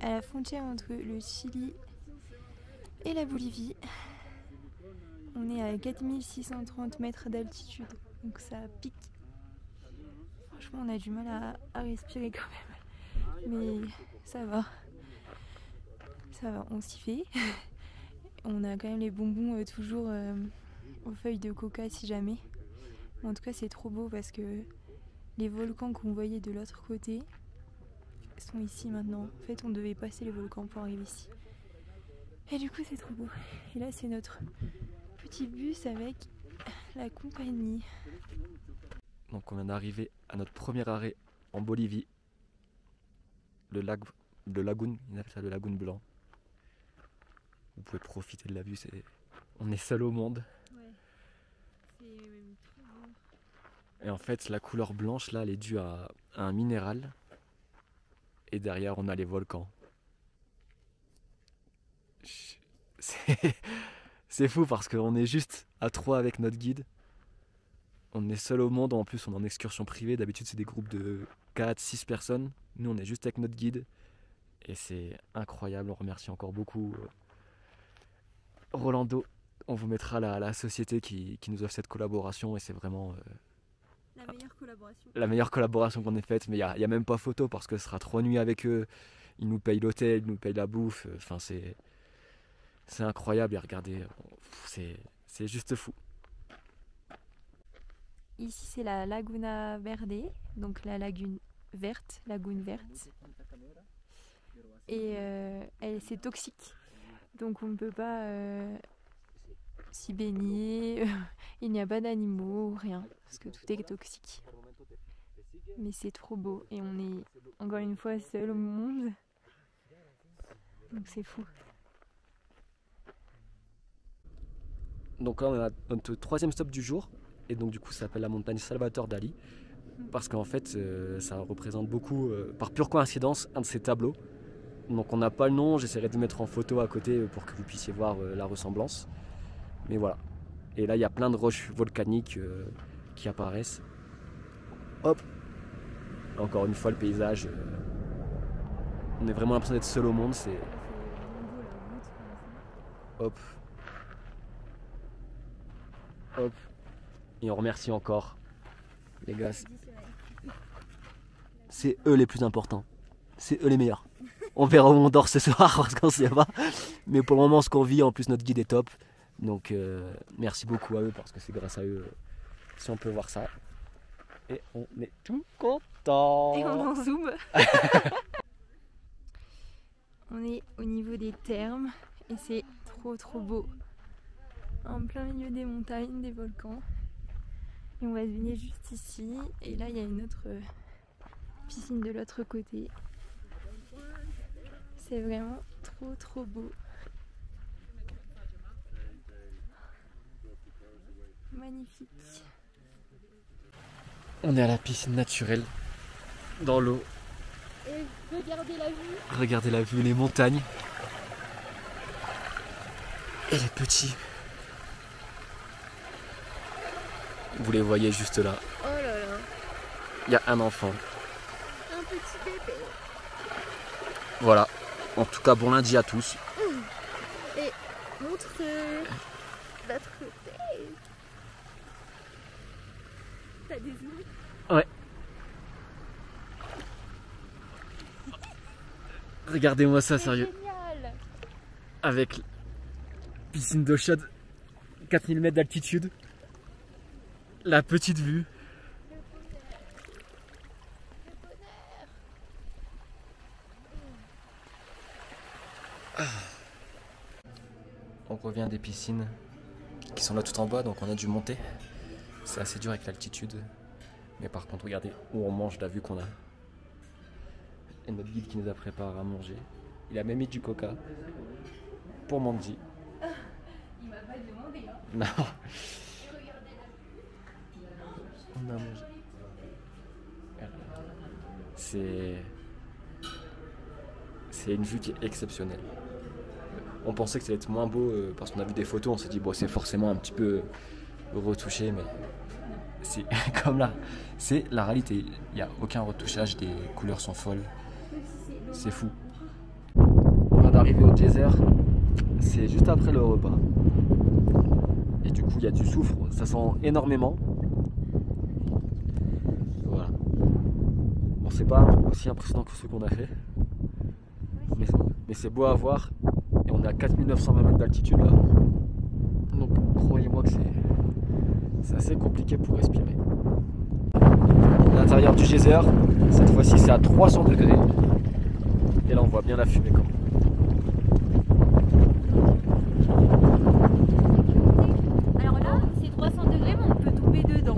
à la frontière entre le Chili et la Bolivie. On est à 4630 mètres d'altitude, donc ça pique. Franchement, on a du mal à respirer quand même, mais ça va. Ça va, on s'y fait. On a quand même les bonbons toujours aux feuilles de coca si jamais. En tout cas, c'est trop beau parce que les volcans qu'on voyait de l'autre côté sont ici maintenant. En fait, on devait passer les volcans pour arriver ici. Et du coup, c'est trop beau. Et là, c'est notre petit bus avec la compagnie. Donc on vient d'arriver à notre premier arrêt en Bolivie. Le lac de Lagoun, ils appellent ça le Lagoun Blanc. Vous pouvez profiter de la vue, on est seul au monde. Ouais, c'est même trop beau. Et en fait, la couleur blanche là, elle est due à un minéral. Et derrière, on a les volcans. C'est fou parce qu'on est juste à 3 avec notre guide. On est seul au monde, en plus on est en excursion privée. D'habitude, c'est des groupes de 4-6 personnes. Nous, on est juste avec notre guide. Et c'est incroyable, on remercie encore beaucoup Rolando. On vous mettra la société qui nous offre cette collaboration et c'est vraiment la meilleure collaboration qu'on ait faite. Mais il n'y a même pas photo parce que ce sera 3 nuits avec eux. Ils nous payent l'hôtel, ils nous payent la bouffe. Enfin, c'est incroyable et regardez, c'est juste fou. Ici, c'est la Laguna Verde, donc la lagune verte. Et c'est toxique. Donc on ne peut pas s'y baigner, il n'y a pas d'animaux, rien, parce que tout est toxique. Mais c'est trop beau et on est encore une fois seul au monde. Donc c'est fou. Donc là on a notre 3e stop du jour et donc du coup ça s'appelle la montagne Salvador Dali parce qu'en fait ça représente beaucoup, par pure coïncidence, un de ces tableaux. Donc on n'a pas le nom, j'essaierai de le mettre en photo à côté pour que vous puissiez voir la ressemblance. Mais voilà. Et là il y a plein de roches volcaniques qui apparaissent. Hop. Encore une fois le paysage. On est vraiment l'impression d'être seul au monde. C'est. Hop. Hop. Et on remercie encore les gars. C'est eux les plus importants. C'est eux les meilleurs. On verra où on dort ce soir parce qu'on ne sait pas. Mais pour le moment, ce qu'on vit, en plus, notre guide est top. Donc, merci beaucoup à eux parce que c'est grâce à eux si on peut voir ça. Et on est tout content. Et on en zoom. On est au niveau des thermes et c'est trop beau. En plein milieu des montagnes, des volcans. Et on va se baigner juste ici. Et là, il y a une autre piscine de l'autre côté. C'est vraiment trop beau. Magnifique. On est à la piscine naturelle, dans l'eau. Et regardez la vue. Regardez la vue, les montagnes. Et les petits. Vous les voyez juste là. Oh là là. Il y a un enfant. Un petit bébé. Voilà. En tout cas, bon lundi à tous. Et montre l'autre côté. T'as des zooms? Ouais. Regardez-moi ça, sérieux. Génial. Avec piscine d'eau chaude, 4000 mètres d'altitude, la petite vue. On revient des piscines qui sont là tout en bas, donc on a dû monter. C'est assez dur avec l'altitude. Mais par contre, regardez où on mange, la vue qu'on a. Et notre guide qui nous a préparé à manger. Il a même mis du coca pour Mandy. Il m'a pas demandé. Hein. Non. On a mangé. C'est une vue qui est exceptionnelle. On pensait que ça allait être moins beau parce qu'on a vu des photos, on s'est dit bon c'est forcément un petit peu retouché, mais c'est comme là, c'est la réalité. Il n'y a aucun retouchage, les couleurs sont folles. C'est fou. arrivé au geyser, c'est juste après le repas. Et du coup, il y a du soufre, ça sent énormément. Voilà. Bon, c'est pas aussi impressionnant que ceux qu'on a fait, mais c'est beau à voir. Et on est à 4920 mètres d'altitude là. Donc, croyez-moi que c'est assez compliqué pour respirer. L'intérieur du geyser, cette fois-ci, c'est à 300 degrés. Et là, on voit bien la fumée quand même. Alors là, c'est 300 degrés, mais on peut tomber dedans.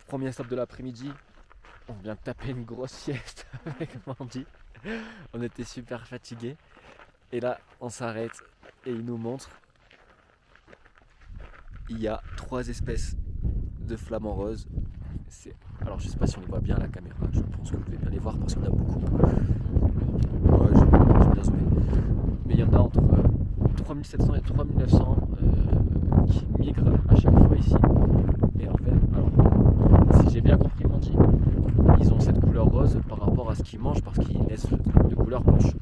Premier stop de l'après-midi, on vient de taper une grosse sieste avec Mandy. On était super fatigués. Et là, on s'arrête et il nous montre. Il y a 3 espèces de flamants roses. Alors je sais pas si on les voit bien à la caméra, je pense que vous pouvez bien les voir parce qu'il y en a beaucoup. Ouais, j'ai bien zoomé. Mais il y en a entre 3700 et 3900 qui migrent à chaque fois ici. Et en fait, alors, si j'ai bien compris Mandy, ils ont cette couleur rose par rapport à ce qu'ils mangent parce qu'ils laissent de couleur blanche.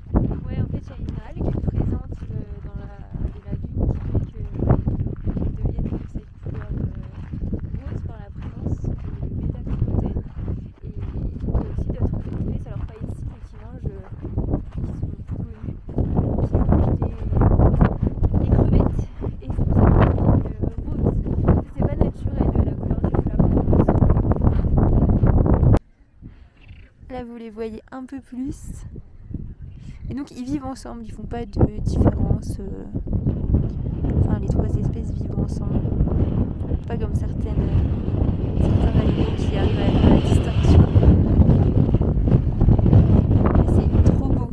Ouais, en fait, il y a une algue présente dans les lagunes qui fait qu'ils deviennent de cette couleur rose par la présence de bêta-carotène. Et il y a aussi d'autres espèces, alors pas ici, mais qui mangent, qui sont peu connues, qui mangent des crevettes. Et c'est pour ça qu'ils deviennent roses. C'est pas naturel la couleur du flamant rose. Là, vous les voyez un peu plus. Et donc ils vivent ensemble, ils font pas de différence. Enfin, les 3 espèces vivent ensemble. Pas comme certains animaux qui arrivent à faire la distinction. Mais c'est trop beau.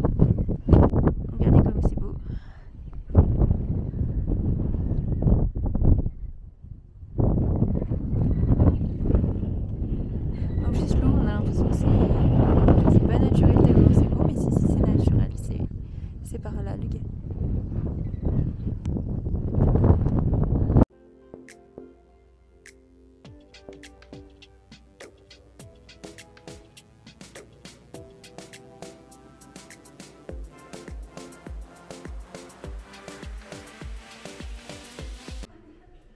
Regardez comme c'est beau. En plus l'eau, on a l'impression que c'est pas naturel tellement c'est beau, mais si c'est naturel, c'est par l'algue.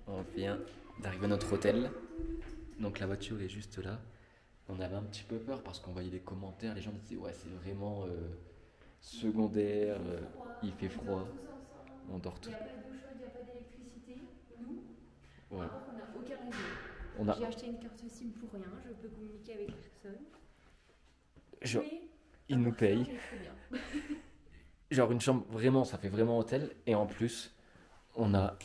On vient d'arriver à notre hôtel. Donc la voiture est juste là. On avait un petit peu peur parce qu'on voyait les commentaires. Les gens disaient ouais c'est vraiment secondaire, il fait froid. On dort tout. Il n'y a pas d'eau chaude, il n'y a pas d'électricité. Nous, Voilà. on n'a aucun réseau. J'ai acheté une carte SIM pour rien, je peux communiquer avec personne. Mais ils nous payent. très bien. Genre une chambre, vraiment, ça fait vraiment hôtel. Et en plus, on a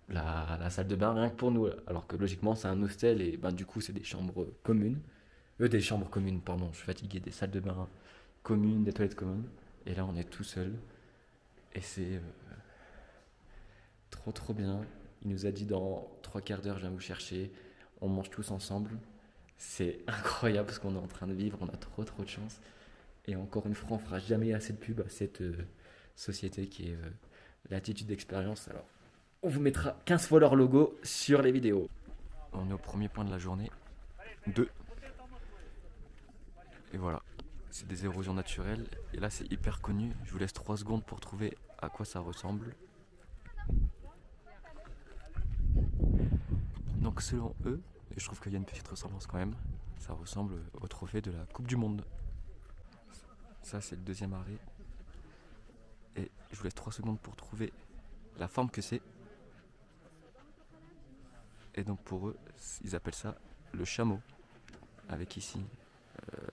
la salle de bain rien que pour nous. Alors que logiquement, c'est un hostel et ben, du coup, c'est des chambres communes. Des chambres communes, pardon, je suis fatigué. Des salles de bain communes, des toilettes communes. Et là, on est tout seul. Et c'est trop bien. Il nous a dit dans 3 quarts d'heure, je viens vous chercher. On mange tous ensemble. C'est incroyable parce qu'on est en train de vivre. On a trop de chance. Et encore une fois, on fera jamais assez de pub à cette société qui est l'attitude d'expérience. Alors, on vous mettra 15 fois leur logo sur les vidéos. On est au premier point de la journée. 2. Et voilà. C'est des érosions naturelles. Et là, c'est hyper connu. Je vous laisse 3 secondes pour trouver à quoi ça ressemble. Donc, selon eux, et je trouve qu'il y a une petite ressemblance quand même, ça ressemble au trophée de la Coupe du Monde. Ça, c'est le deuxième arrêt. Et je vous laisse 3 secondes pour trouver la forme que c'est. Et donc, pour eux, ils appellent ça le chameau. Avec ici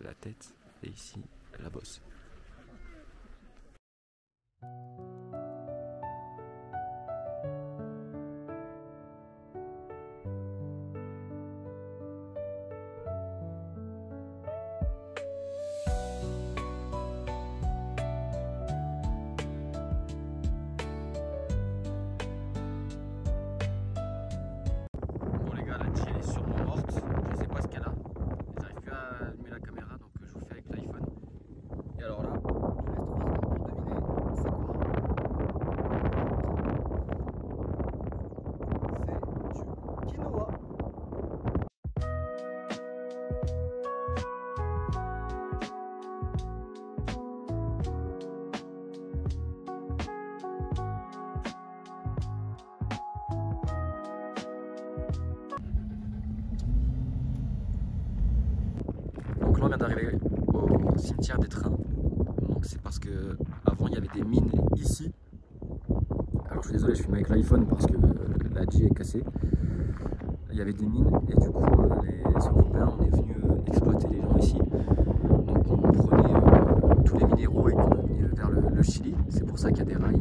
la tête et ici la bosse. Donc là on vient d'arriver au cimetière des trains. Donc c'est parce que avant il y avait des mines ici. Alors je suis désolé, je filme avec l'iPhone parce que la G est cassée. Il y avait des mines et du coup les Européens on est venus exploiter les gens ici. Donc on prenait tous les minéraux et qu'on amenait vers le Chili. C'est pour ça qu'il y a des rails.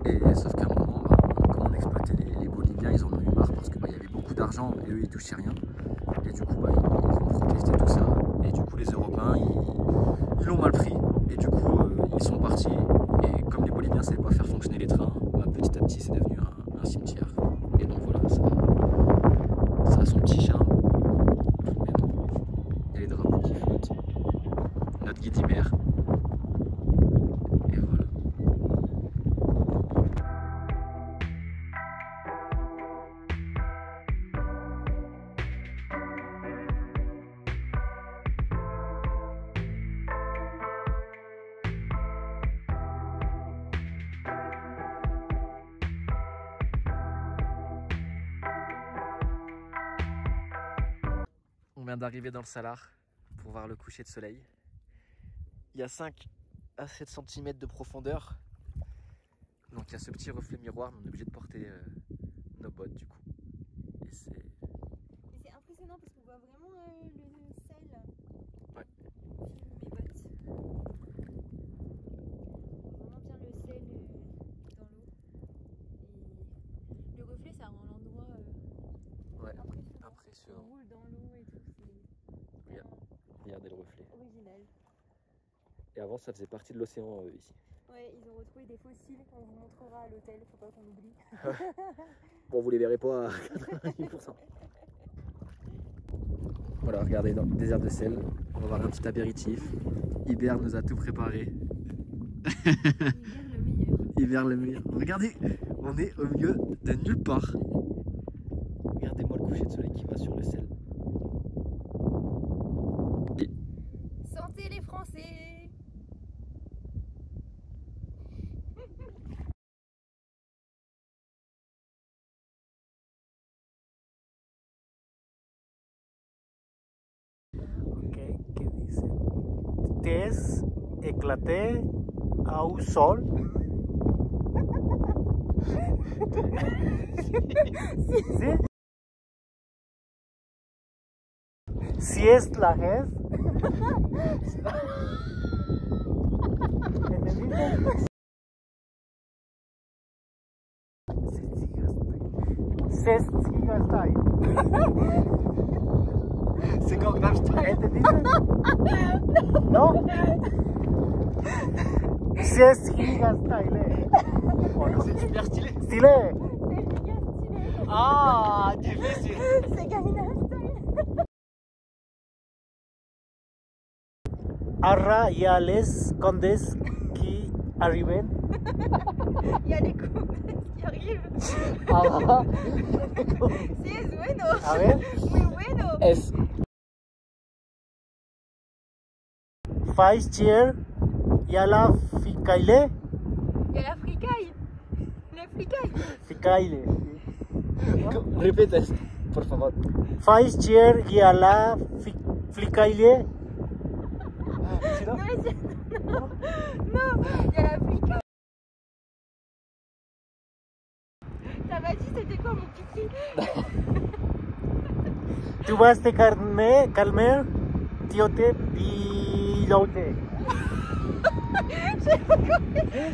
Et sauf qu'à un moment, comme on exploitait les Boliviens, ils en ont eu marre parce qu'il y avait beaucoup d'argent et eux ils touchaient rien. Et du coup ils ont protesté tout ça. Et du coup les Européens ils l'ont mal pris. Et du coup ils sont partis. Et comme les Boliviens ne savaient pas faire fonctionner les trains, petit à petit c'est devenu un cimetière. Et donc voilà, ça a son petit charme. Mais bon, il y a les drapeaux qui flottent. Notre guide Iber. Et voilà. On vient d'arriver dans le Salar pour voir le coucher de soleil. Il y a 5 à 7 cm de profondeur. Donc il y a ce petit reflet miroir, mais on est obligé de porter nos bottes du coup. Et c'est impressionnant parce qu'on voit vraiment le sel. Ouais. Mes bottes. On voit vraiment bien le sel dans l'eau. Et le reflet ça rend l'endroit impressionnant. On roule dans l'eau et tout. Regardez le reflet. Original. Et avant ça faisait partie de l'océan ici. Ouais, ils ont retrouvé des fossiles, on vous montrera à l'hôtel, faut pas qu'on oublie. Bon, vous les verrez pas à 90%. Voilà, regardez, dans le désert de sel, on va avoir un petit apéritif. Iber nous a tout préparé. Iber le meilleur. Regardez, on est au milieu de nulle part. Regardez-moi le coucher de soleil qui va sur le sel. Santé les Français! Okay, ¿qué dice? Des éclaté au sol. ¿Sí? Si es la GES. ¿Entendiste? Sestigastay. C'est Gangnam Style. ¿Entendiste? ¿No? Sestigastay. C'est super stylé. Stylé. C'est giga stylé! Ah, difficile. C'est Gangnam Style! Arra y a les condes qui arriben. Il y a les comtesses qui arrivent! Ah, Si es bueno! a ver. Muy bueno! S. Fais cheer y a la ficaile. Il y a la fricaille! La fricaille! Ficaile. Répète, por favor. Fais cheer y a la ficaile. Non, il y a la fricaille! Ça m'a dit c'était quoi mon petit cri? Tu vas te calmer, tiote pilote.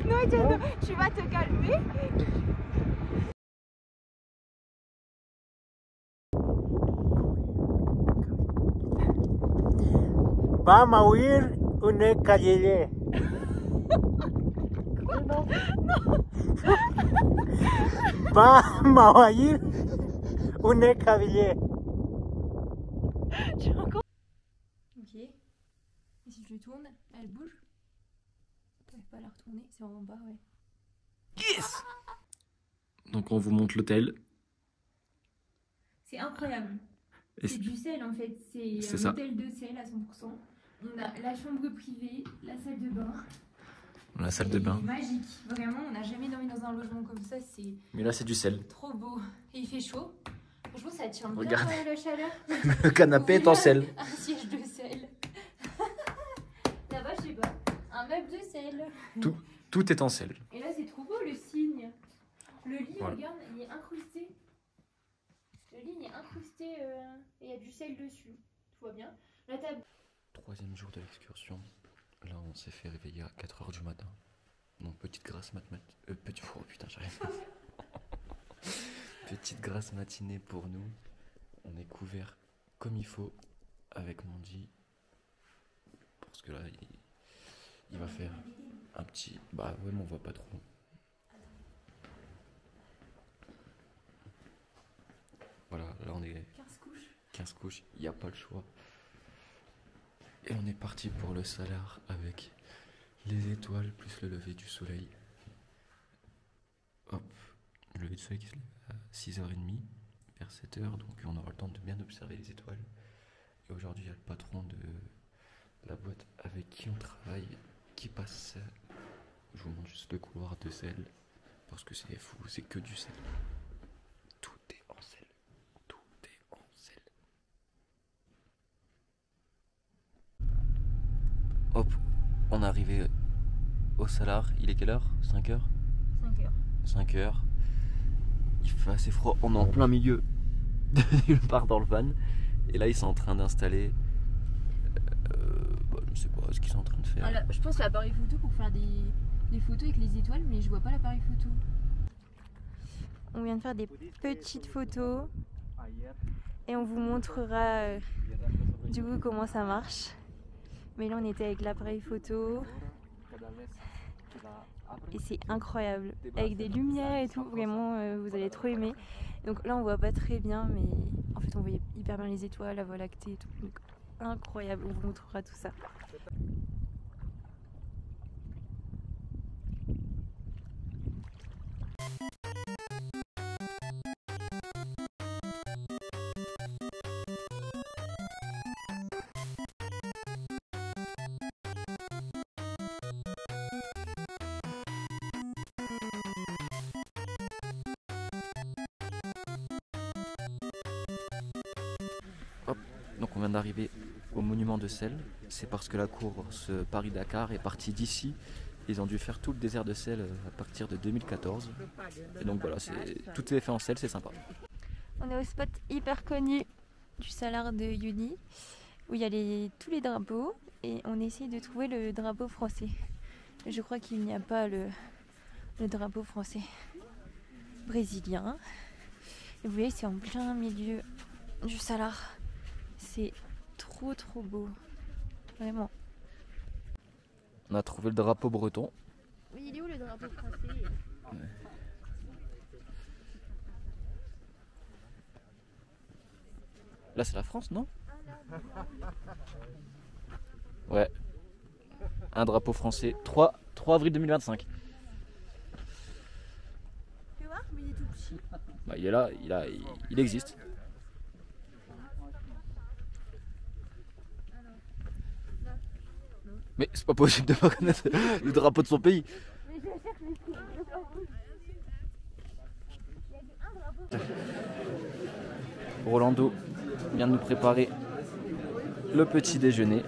Non, Diana, tu vas te calmer. Vamos a huir una calle. Vamos a ir una calle. Ok. Et si je le tourne, elle bouge? Je ne pas la retourner, c'est en bas, ouais. Yes. Donc on vous montre l'hôtel. C'est incroyable. Et C'est du sel en fait, c'est C'est un ça. hôtel de sel à 100%. On a la chambre privée, la salle de bain. la salle de bain. C'est magique, vraiment, on n'a jamais dormi dans un logement comme ça, c'est Mais là c'est du sel. trop beau. Et il fait chaud. Franchement, ça tient bien Regardez. la chaleur. Le canapé est en sel. Un siège de sel. web de sel. Tout est en sel. Et là, c'est trop beau le cygne. Le lit, Voilà. regarde, il est incrusté. Le lit, il est incrusté et il y a du sel dessus. Tout va bien. La table. 3e jour de l'excursion. Là, on s'est fait réveiller à 4 h du matin. Donc, petite grasse oh putain, j'arrive. Petite grasse matinée pour nous. On est couvert comme il faut avec Mandy. Parce que là, il va faire un petit... Bah ouais, mais on voit pas trop. Voilà, là on est 15 couches, il n'y a pas le choix. Et on est parti pour le Salar avec les étoiles plus le lever du soleil. Hop, le lever du soleil qui se lève à 6h30 vers 7h, donc on aura le temps de bien observer les étoiles. Et aujourd'hui, il y a le patron de la boîte avec qui on travaille qui passe. Je vous montre juste le couloir de sel parce que c'est fou, c'est que du sel. Tout est en sel. Tout est en sel. Hop, on est arrivé au Salar. Il est quelle heure? 5h? 5h. 5h. Il fait assez froid. On est en plein milieu de nulle part dans le van. Et là, ils sont en train d'installer. Je sais pas ce qu'ils sont en train de faire. Je pense l'appareil photo pour faire des photos avec les étoiles, mais je vois pas l'appareil photo. On vient de faire des petites photos et on vous montrera du coup comment ça marche. Mais là, on était avec l'appareil photo. Et c'est incroyable, avec des lumières et tout, vraiment vous allez trop aimer. Donc là on voit pas très bien, mais en fait on voyait hyper bien les étoiles, la Voie lactée et tout. Donc incroyable, on vous montrera tout ça. Donc on vient d'arriver au monument de sel. C'est parce que la course Paris-Dakar est partie d'ici. Ils ont dû faire tout le désert de sel à partir de 2014. Et donc voilà, tout est fait en sel, c'est sympa. On est au spot hyper connu du Salar de Uyuni, où il y a tous les drapeaux, et on essaye de trouver le drapeau français. Je crois qu'il n'y a pas le drapeau français brésilien. Et vous voyez, c'est en plein milieu du Salar. C'est trop beau, vraiment. On a trouvé le drapeau breton. Oui, il est où le drapeau français? Là c'est la France, non? Ouais. Un drapeau français. 3 avril 2025. Tu peux voir? Mais il est tout petit. Bah, il est là, il existe. Mais c'est pas possible de pas connaître le drapeau de son pays. Rolando vient de nous préparer le petit déjeuner.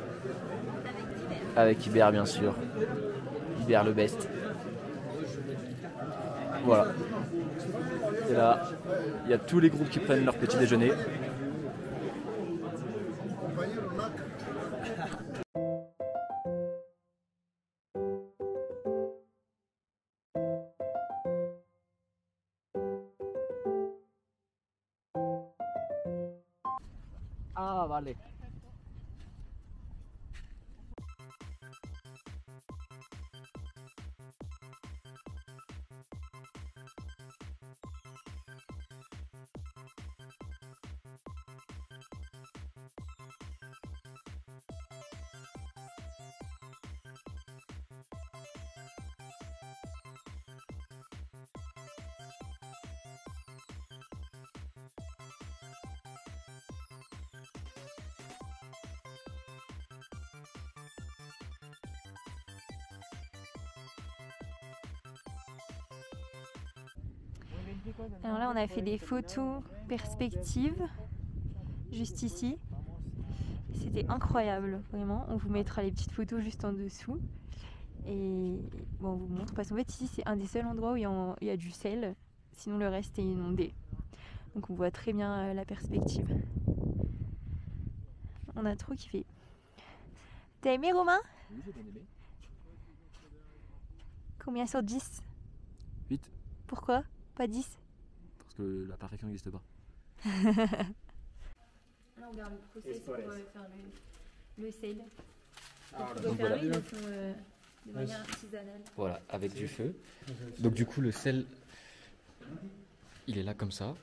Avec Hubert bien sûr. Hubert le best. Voilà. Et là, il y a tous les groupes qui prennent leur petit déjeuner. Ah, vale. Alors là, on a fait des photos perspectives, juste ici. C'était incroyable, vraiment. On vous mettra les petites photos juste en dessous. Et bon, on vous montre parce qu'en fait ici c'est un des seuls endroits où il y a du sel, sinon le reste est inondé. Donc on voit très bien la perspective. On a trop kiffé. T'as aimé Romain? Oui, j'ai bien aimé. Combien sur 10? 8. Pourquoi? Pas 10? Parce que la perfection n'existe pas. Là on regarde le process pour faire le sel. Donc voilà. Ils le font de manière artisanale. Voilà, avec du feu. Donc du coup le sel, il est là comme ça.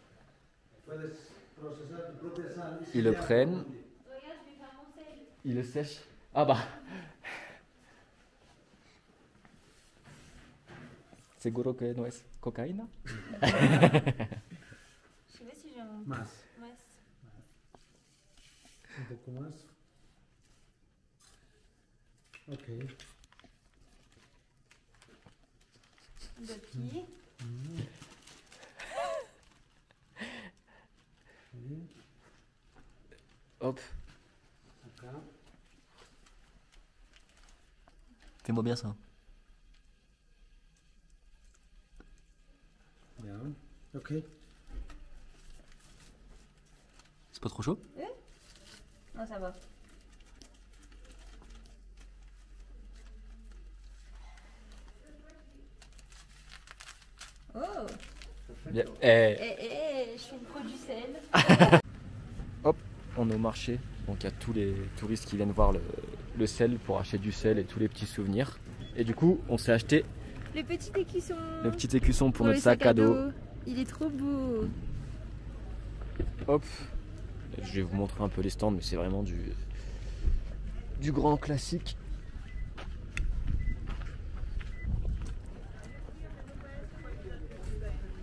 Ils le prennent. Regarde, je vais faire mon sel. Ils le sèchent. Ah bah. Seguro que no es cocaína. Je sais pas si j'ai un... Más. Mas. Un poco más. Ok. D'autres pieds. Hop, Acá. fais-moi bien ça. Bien. Ok. C'est pas trop chaud? Non, ça va. Oh! Bien. Je fais une pro du sel. Hop, on est au marché. Donc il y a tous les touristes qui viennent voir le sel pour acheter du sel et tous les petits souvenirs. Et du coup, on s'est acheté Le petit écusson. le petit écusson pour le notre sac à dos. Il est trop beau. Hop, je vais vous montrer un peu les stands, mais c'est vraiment du grand classique.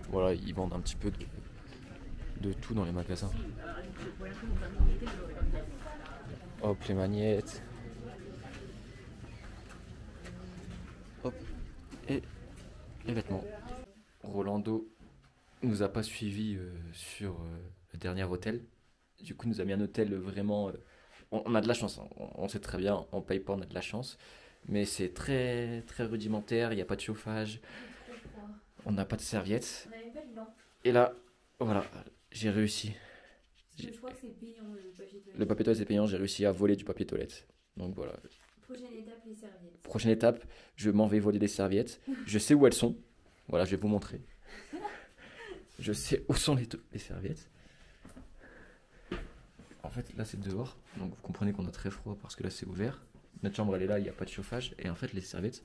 Voilà, ils vendent un petit peu de tout dans les magasins. Hop, les magnettes. Hop, et les vêtements. Rolando nous a pas suivis sur le dernier hôtel. Du coup, nous a mis un hôtel vraiment. On a de la chance, hein. On sait très bien, on paye pas, on a de la chance. Mais c'est très très rudimentaire, il n'y a pas de chauffage, on n'a pas de serviettes. On n'avait pas le lampe. Et là, voilà, j'ai réussi. Je crois que c'est payant le papier toilette. Le papier toilette est payant, j'ai réussi à voler du papier toilette. Donc voilà. Prochaine étape, les serviettes. Prochaine étape, je m'en vais voler des serviettes. Je sais où elles sont. Voilà, je vais vous montrer. Je sais où sont les serviettes. En fait, là c'est dehors. Donc vous comprenez qu'on a très froid parce que là c'est ouvert. Notre chambre elle est là, il n'y a pas de chauffage. Et en fait, les serviettes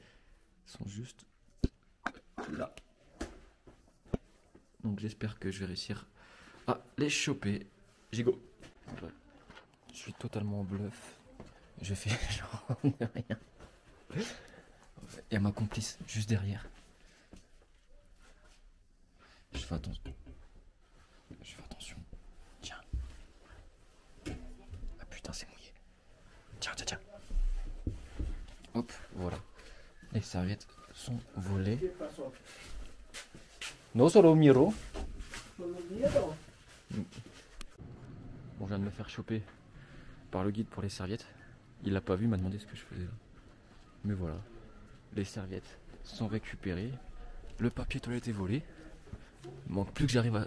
sont juste là. Donc j'espère que je vais réussir à les choper. Gigo. Ouais. Je suis totalement en bluff. Je fais genre de rien. Il y a ma complice juste derrière. Je fais attention. Je fais attention. Tiens. Ah putain, c'est mouillé. Tiens, tiens, tiens. Hop, voilà. Les serviettes sont volées. No solo miro. Bon, je viens de me faire choper par le guide pour les serviettes. Il l'a pas vu, il m'a demandé ce que je faisais là. Mais voilà, les serviettes sont récupérées. Le papier toilette est volé. Il manque plus que j'arrive à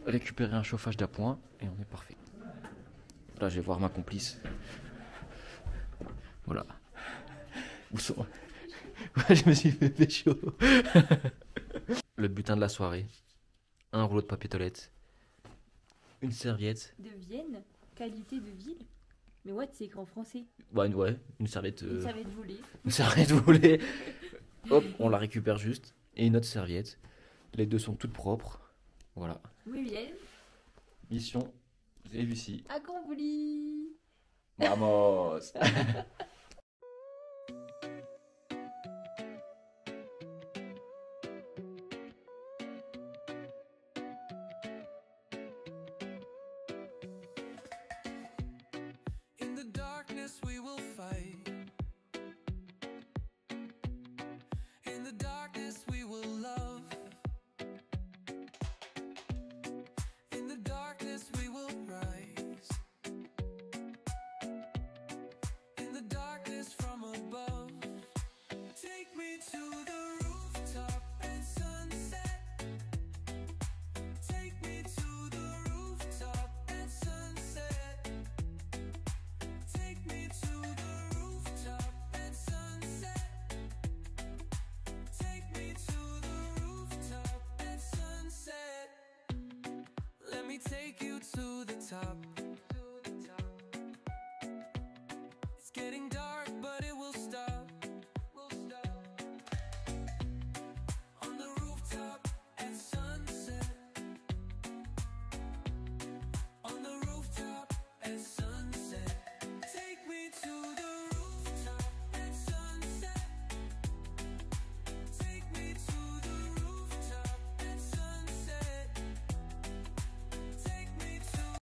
récupérer un chauffage d'appoint et on est parfait. Là, je vais voir ma complice. Voilà. Où sont... Ouais, je me suis fait pécho. Le butin de la soirée. Un rouleau de papier toilette. Une serviette. De Vienne, qualité de ville. Mais what, c'est écrit en français. Bah, ouais, une serviette. Une serviette volée. Une serviette volée. Hop, on la récupère juste. Et une autre serviette. Les deux sont toutes propres. Voilà. Oui, bien. Mission réussie. Accompli. Vamos.